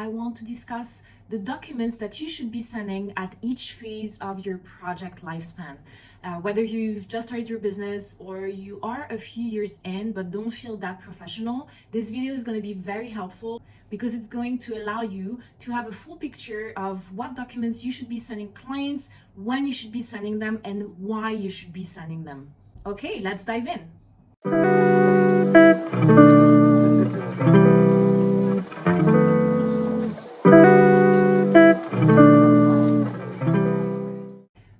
I want to discuss the documents that you should be sending at each phase of your project lifespan. Whether you've just started your business or you are a few years in but don't feel that professional, this video is going to be very helpful because it's going to allow you to have a full picture of what documents you should be sending clients, when you should be sending them, and why you should be sending them. Okay, let's dive in.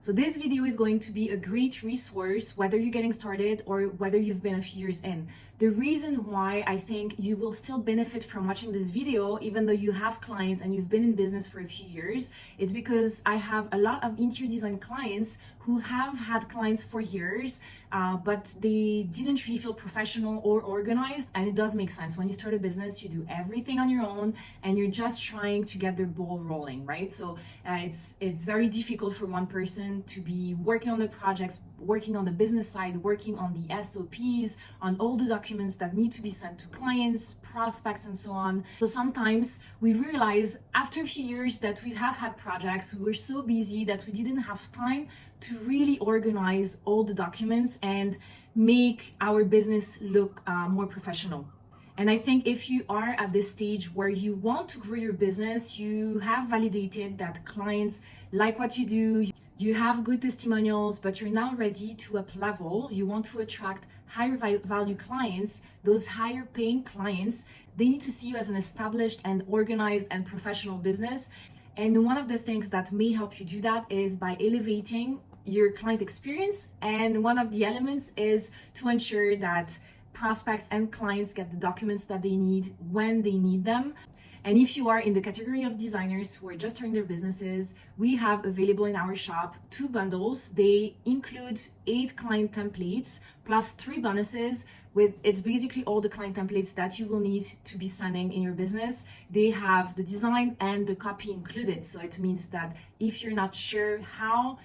So this video is going to be a great resource, whether you're getting started or whether you've been a few years in. The reason why I think you will still benefit from watching this video, even though you have clients and you've been in business for a few years, it's because I have a lot of interior design clients who have had clients for years, but they didn't really feel professional or organized. And it does make sense. When you start a business, you do everything on your own and you're just trying to get the ball rolling, right? So it's very difficult for one person to be working on the projects, working on the business side, working on the SOPs, on all the documents that need to be sent to clients, prospects, and so on. So sometimes we realize after a few years that we have had projects, we were so busy that we didn't have time to really organize all the documents and make our business look more professional. And I think if you are at this stage where you want to grow your business, you have validated that clients like what you do, you have good testimonials, but you're now ready to up level, you want to attract higher value clients, those higher paying clients, they need to see you as an established and organized and professional business. And one of the things that may help you do that is by elevating your client experience. And one of the elements is to ensure that prospects and clients get the documents that they need when they need them. And if you are in the category of designers who are just starting their businesses, we have available in our shop 2 bundles. They include 8 client templates plus 3 bonuses. It's basically all the client templates that you will need to be sending in your business. They have the design and the copy included. So it means that if you're not sure how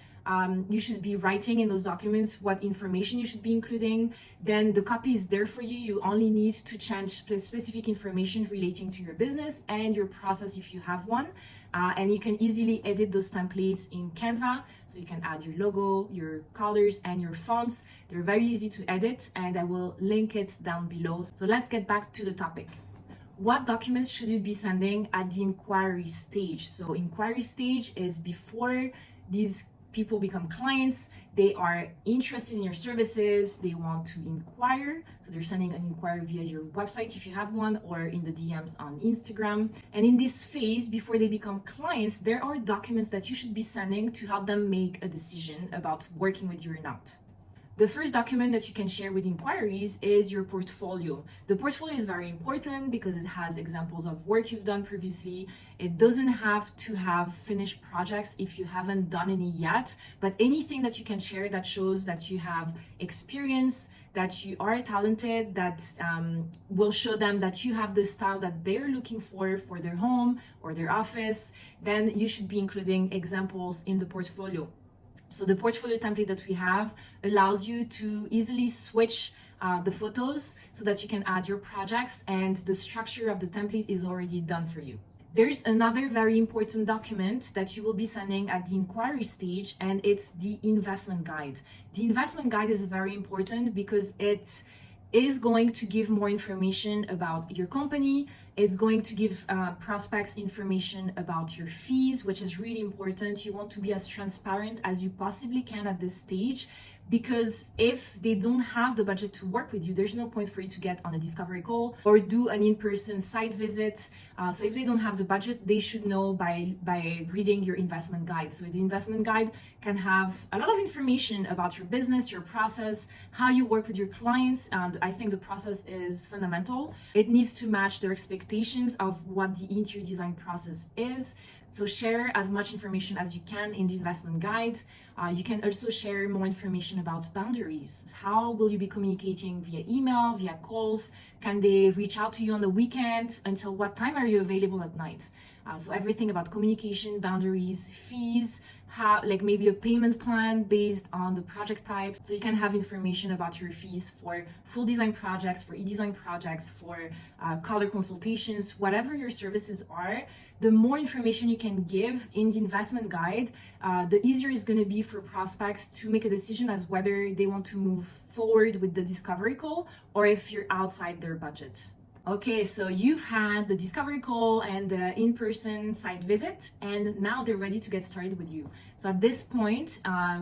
you should be writing in those documents, what information you should be including, then the copy is there for you. You only need to change specific information relating to your business and your process if you have one. And you can easily edit those templates in Canva. So you can add your logo, your colors, and your fonts. They're very easy to edit, and I will link it down below. So let's get back to the topic. What documents should you be sending at the inquiry stage? So inquiry stage is before these people become clients, they are interested in your services, they want to inquire. So they're sending an inquiry via your website if you have one, or in the DMs on Instagram. And in this phase, before they become clients, there are documents that you should be sending to help them make a decision about working with you or not. The first document that you can share with inquiries is your portfolio. The portfolio is very important because it has examples of work you've done previously. It doesn't have to have finished projects if you haven't done any yet, but anything that you can share that shows that you have experience, that you are talented, that will show them that you have the style that they're looking for their home or their office, then you should be including examples in the portfolio. So the portfolio template that we have allows you to easily switch the photos so that you can add your projects, and the structure of the template is already done for you. There's another very important document that you will be sending at the inquiry stage, and it's the investment guide. The investment guide is very important because it is going to give more information about your company. It's going to give prospects information about your fees, which is really important. You want to be as transparent as you possibly can at this stage, because if they don't have the budget to work with you, there's no point for you to get on a discovery call or do an in-person site visit. So if they don't have the budget, they should know by reading your investment guide. So the investment guide can have a lot of information about your business, your process, how you work with your clients. And I think the process is fundamental. It needs to match their expectations of what the interior design process is. So share as much information as you can in the investment guide. You can also share more information about boundaries. How will you be communicating via email, via calls Can they reach out to you on the weekend? Until what time are you available at night? So everything about communication, boundaries, fees, how, like maybe a payment plan based on the project type. So you can have information about your fees for full design projects, for e-design projects, for color consultations, whatever your services are. The more information you can give in the investment guide, the easier it's going to be for prospects to make a decision as whether they want to move forward with the discovery call or if you're outside their budget. Okay, so you've had the discovery call and the in-person site visit, and now they're ready to get started with you. So at this point,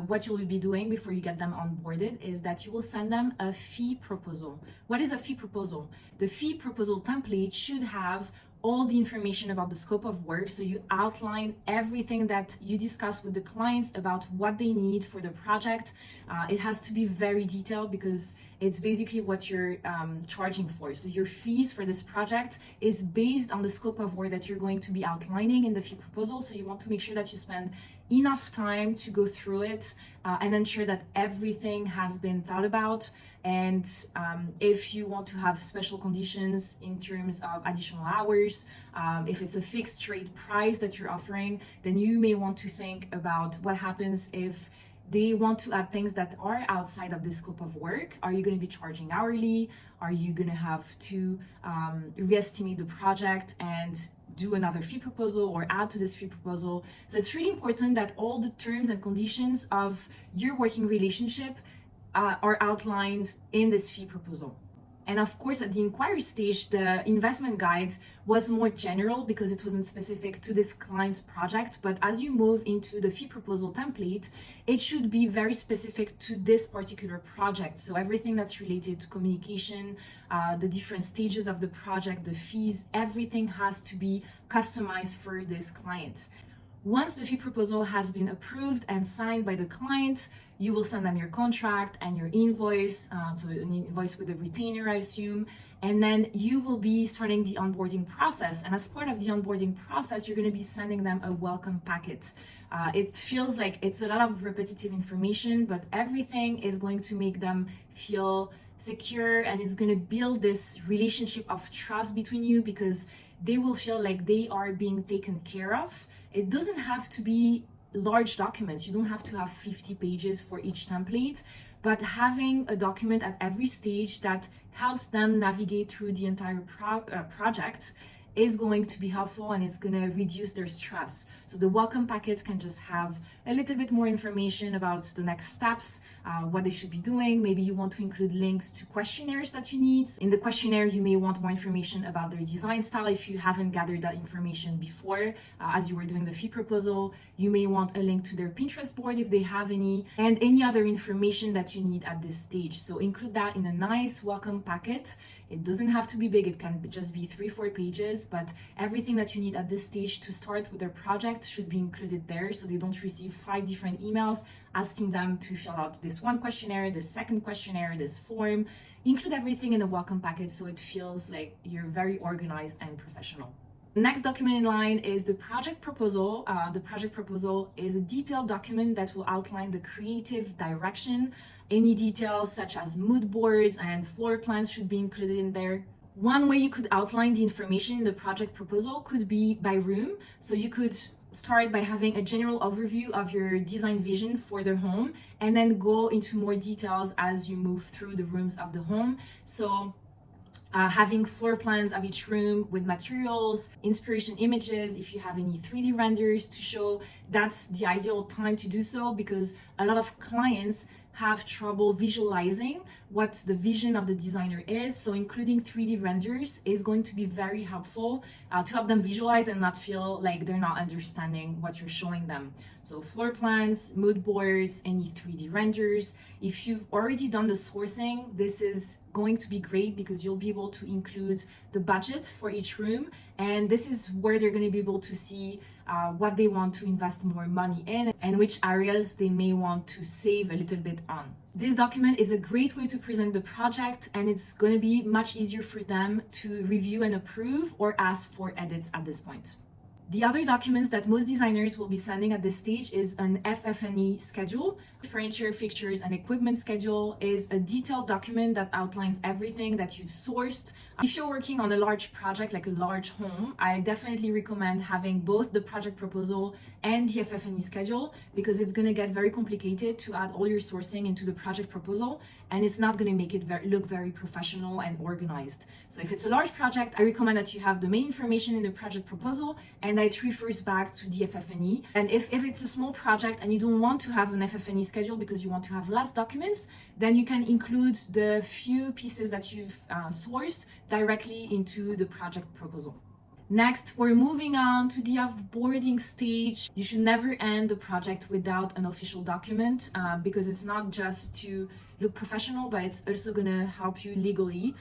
what you will be doing before you get them onboarded is that you will send them a fee proposal. What is a fee proposal? The fee proposal template should have all the information about the scope of work. So you outline everything that you discuss with the clients about what they need for the project. It has to be very detailed because it's basically what you're charging for. So your fees for this project is based on the scope of work that you're going to be outlining in the fee proposal. So you want to make sure that you spend enough time to go through it and ensure that everything has been thought about. And if you want to have special conditions in terms of additional hours, if it's a fixed rate price that you're offering, then you may want to think about what happens if they want to add things that are outside of the scope of work. Are you going to be charging hourly? Are you going to have to reestimate the project and do another fee proposal or add to this fee proposal? So it's really important that all the terms and conditions of your working relationship are outlined in this fee proposal. And of course, at the inquiry stage, the investment guide was more general because it wasn't specific to this client's project. But as you move into the fee proposal template, it should be very specific to this particular project. So everything that's related to communication, the different stages of the project, the fees, everything has to be customized for this client. Once the fee proposal has been approved and signed by the client, you will send them your contract and your invoice, so an invoice with a retainer, I assume, and then you will be starting the onboarding process. And as part of the onboarding process, you're going to be sending them a welcome packet. It feels like it's a lot of repetitive information, but everything is going to make them feel secure, and it's going to build this relationship of trust between you because they will feel like they are being taken care of. It doesn't have to be large documents. You don't have to have 50 pages for each template, but having a document at every stage that helps them navigate through the entire project is going to be helpful, and it's going to reduce their stress. So the welcome packet can just have a little bit more information about the next steps, what they should be doing. Maybe you want to include links to questionnaires that you need. In the questionnaire, you may want more information about their design style if you haven't gathered that information before as you were doing the fee proposal. You may want a link to their Pinterest board if they have any, and any other information that you need at this stage. So include that in a nice welcome packet. It doesn't have to be big, it can just be 3-4 pages, but everything that you need at this stage to start with their project should be included there, so they don't receive 5 different emails asking them to fill out this one questionnaire, this second questionnaire, this form. Include everything in a welcome package so it feels like you're very organized and professional. The next document in line is the project proposal. The project proposal is a detailed document that will outline the creative direction. Any details such as mood boards and floor plans should be included in there. One way you could outline the information in the project proposal could be by room. So you could start by having a general overview of your design vision for the home and then go into more details as you move through the rooms of the home. So having floor plans of each room with materials, inspiration images, if you have any 3D renders to show, that's the ideal time to do so because a lot of clients have trouble visualizing what the vision of the designer is. So including 3D renders is going to be very helpful to help them visualize and not feel like they're not understanding what you're showing them. So floor plans, mood boards, any 3D renders. If you've already done the sourcing, this is going to be great because you'll be able to include the budget for each room. And this is where they're going to be able to see what they want to invest more money in and which areas they may want to save a little bit on. This document is a great way to present the project, and it's going to be much easier for them to review and approve or ask for edits at this point. The other documents that most designers will be sending at this stage is an FF&E schedule. Furniture, fixtures, and equipment schedule is a detailed document that outlines everything that you've sourced. If you're working on a large project like a large home, I definitely recommend having both the project proposal and the FF&E schedule, because it's going to get very complicated to add all your sourcing into the project proposal, and it's not going to make it look very professional and organized. So if it's a large project, I recommend that you have the main information in the project proposal and that it refers back to the FF&E. And if it's a small project and you don't want to have an FF&E schedule because you want to have less documents, then you can include the few pieces that you've sourced directly into the project proposal. Next, we're moving on to the offboarding stage. You should never end a project without an official document, because it's not just to look professional, but it's also going to help you legally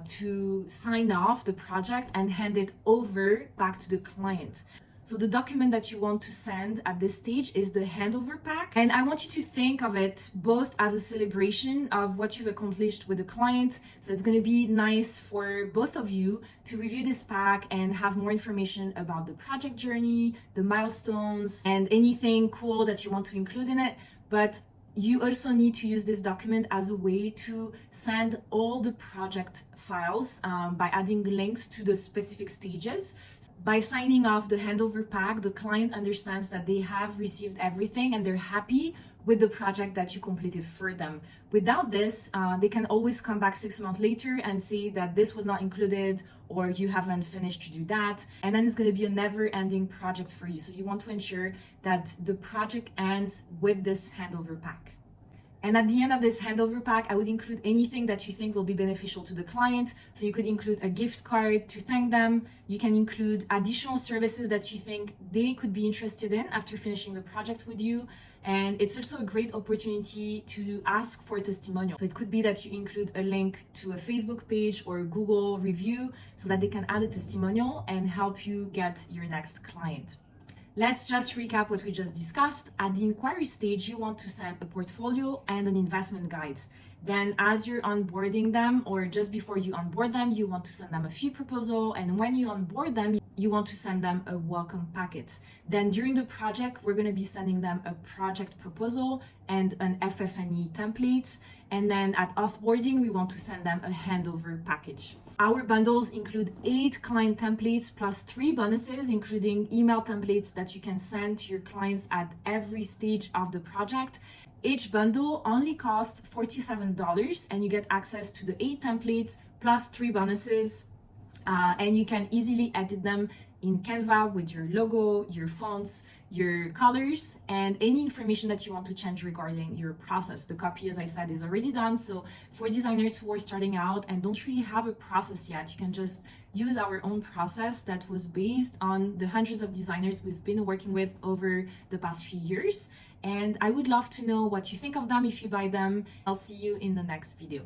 to sign off the project and hand it over back to the client. So the document that you want to send at this stage is the handover pack. And I want you to think of it both as a celebration of what you've accomplished with the client. So it's going to be nice for both of you to review this pack and have more information about the project journey, the milestones, and anything cool that you want to include in it. But you also need to use this document as a way to send all the project files by adding links to the specific stages. By signing off the handover pack, the client understands that they have received everything and they're happy with the project that you completed for them. Without this, they can always come back 6 months later and say that this was not included or you haven't finished to do that. And then it's going to be a never-ending project for you. So you want to ensure that the project ends with this handover pack. And at the end of this handover pack, I would include anything that you think will be beneficial to the client. So you could include a gift card to thank them. You can include additional services that you think they could be interested in after finishing the project with you. And it's also a great opportunity to ask for a testimonial. So it could be that you include a link to a Facebook page or a Google review so that they can add a testimonial and help you get your next client. Let's just recap what we just discussed. At the inquiry stage, you want to send a portfolio and an investment guide. Then as you're onboarding them, or just before you onboard them, you want to send them a fee proposal. And when you onboard them, you want to send them a welcome packet. Then during the project, we're going to be sending them a project proposal and an FF&E template. And then at offboarding, we want to send them a handover package. Our bundles include 8 client templates plus 3 bonuses, including email templates that you can send to your clients at every stage of the project. Each bundle only costs $47 and you get access to the 8 templates plus 3 bonuses. And you can easily edit them in Canva with your logo, your fonts, your colors, and any information that you want to change regarding your process. The copy, as I said, is already done. So for designers who are starting out and don't really have a process yet, you can just use our own process that was based on the hundreds of designers we've been working with over the past few years. And I would love to know what you think of them if you buy them. I'll see you in the next video.